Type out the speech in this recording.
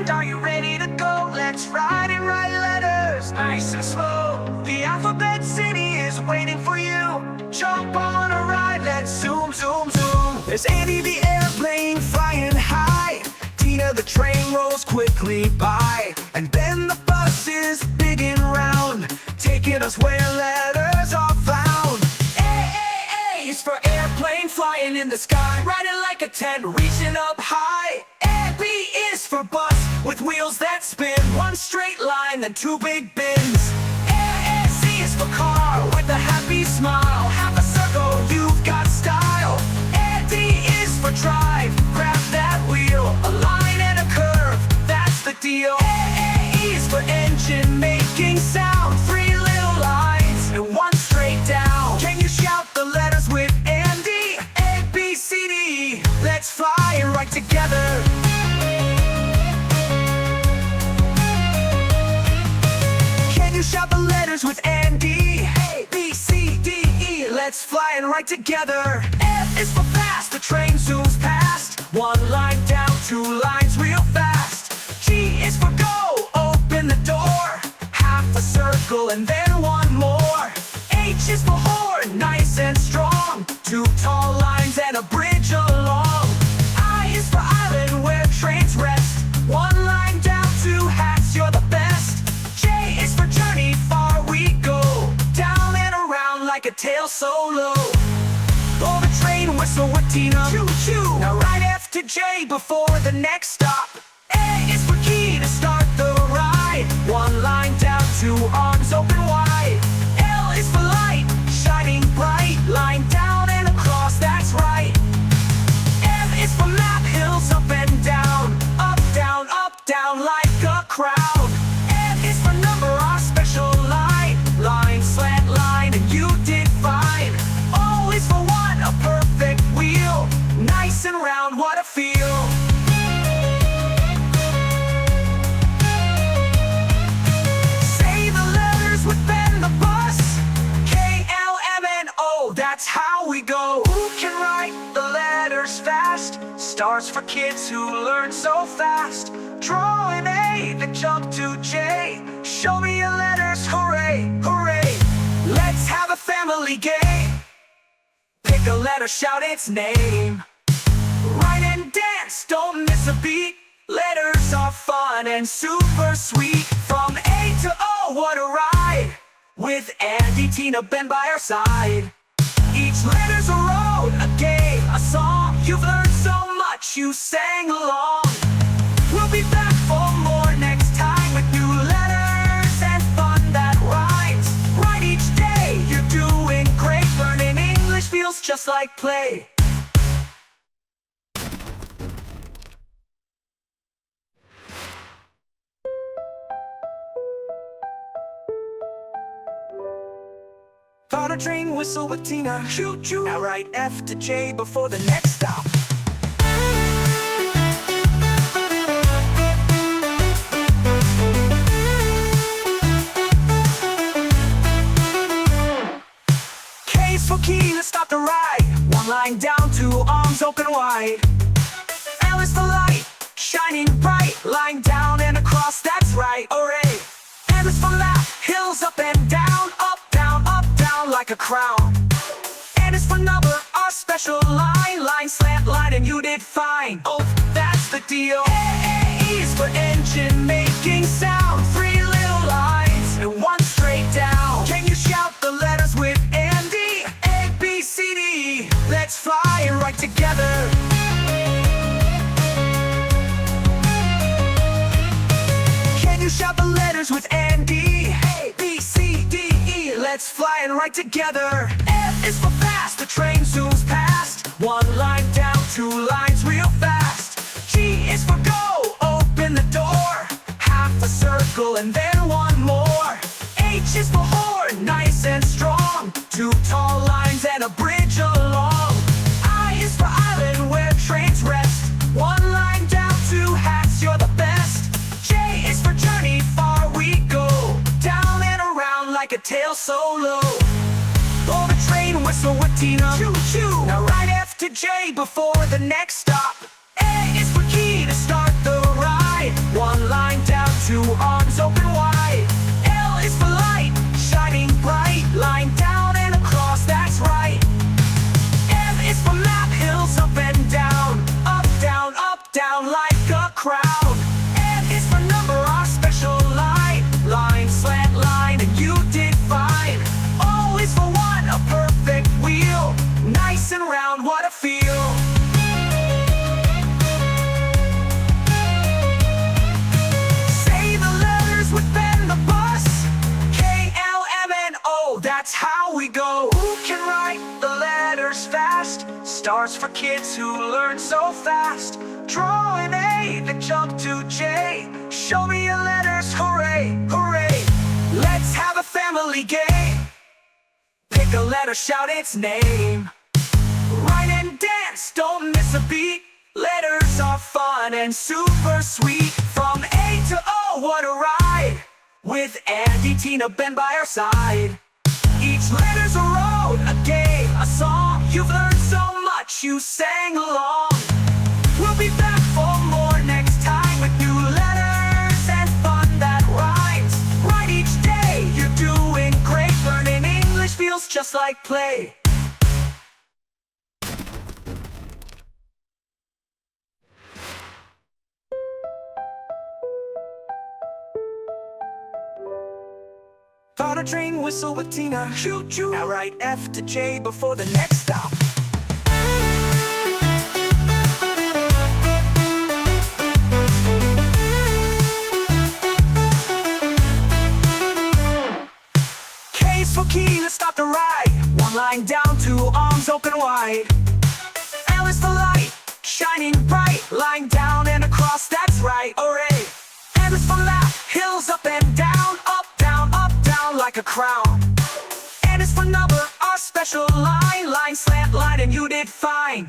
mind, are you ready to go? Let's ride and write letters, nice and slow. The alphabet city is waiting for you. Jump on a ride, let's zoom, zoom, zoom. There's Andy the airplane flying high. Tina the train rolls quickly by. And Ben the bus is big and round, taking us where letters are found. A is for airplane flying in the sky, riding like a tent, reaching up high. And B is for bus with wheels that spin, one straight line, then two big bins. C is for car with a happy smile, half a circle, you've got style. And D is for drive, grab that wheel, a line and a curve, that's the deal. E is for engine making sound, three little lines and one straight down. Can you shout the letters with Andy? A, B, C, D, let's fly right together. Can you shout the letters with Andy? A, B, C, D, E, let's fly right together. F is for fast, the train zooms past, one line down, two lines real fast. G is for go, open the door, half a circle and then one more. H is for horn, nice and strong, two tall lines and a bridge along. I is for island where trains rest, one line down, two hats, you're the best. J is for journey, far we go, down and around like a tail so low. Blow the train whistle with Tina, choo choo. Now ride F to J before the next stop. A is for key to start the ride, one line down, two arms open wide. L is for light, shining bright, line down and across, that's right. M is for map, hills up and down, up, down like a crowd. N is for number, our special line, line, slant line, and you did fine. O is for one, a perfect wheel, nice and round, what a feel. Say the letters with Ben the bus, K-L-M-N-O, that's how we go. Who can write the letters fast? Stars for kids who learn so fast. Draw an A, then jump to J. Show me your letters, hooray, hooray. Let's have a family game. Pick a letter, shout its name. Write and dance, don't miss a beat. Letters are fun and super sweet. From A to O, what a ride, with Andy, Tina, Ben by our side. Each letter's a road, a game, a song. You've learned so much, you sang along. We'll be back for more next time with new letters and fun that rhymes. Right each day, you're doing great. Learning English feels just like play. On a train whistle with Tina, choo choo. Now write F to J before the next stop. K is for key to stop the ride, one line down, two arms open wide. L is for light, shining bright, line down and across, that's right, hooray. M is for lap, hills up and down, like a crown. And it's for number, our special line, line, slant line, and you did fine. Oh, that's the deal. A is for engine making sound, three little lines and one straight down. Can you shout the letters with Andy? A, B, C, D, let's fly right together. Can you shout the letters with Andy? A, B, C, D, E, let's fly right together. F is for fast, the train zooms past, one line down, two lines real fast. G is for go, open the door, half a circle and then one more. H is for horn, nice and strong, two tall lines and a bridge along. I is for island where trains rest, one line down, two hats, you're the best. J is for journey, far we go, down and around like a tail so low. Blow the train whistle with Tina, choo choo. Now ride F to J before the next stop. A is for key to start the ride, one down like a crown. N is for number, our special line. Line, slant line, and you did fine. O is for one, a perfect wheel. Nice and round, what a feel. Say the letters with Ben the bus. K-L-M-N-O, that's how we go. Who can write the letters fast? Stars for kids who learn so fast. Draw an A, then jump to J. Show me your letters, hooray, hooray. Let's have a family game. Pick a letter, shout its name. Rhyme and dance, don't miss a beat. Letters are fun and super sweet. From A to O, what a ride. With Andy, Tina, Ben by our side. Each letter's a road, a game, a song. You've learned so much, you sang along. We'll be back for more next time with new letters and fun that rhymes. Right each day, you're doing great. Learning English feels just like play. Found a train whistle with Tina. Choo-choo. Now write F to J before the next stop. K's for key, let's stop the ride. One line down, two arms open wide. L is for light, shining bright. Line down and across, that's right, hooray. M is for lap, hills up and down, like a crown. N is for number, our special line. Line, slant line, and you did fine.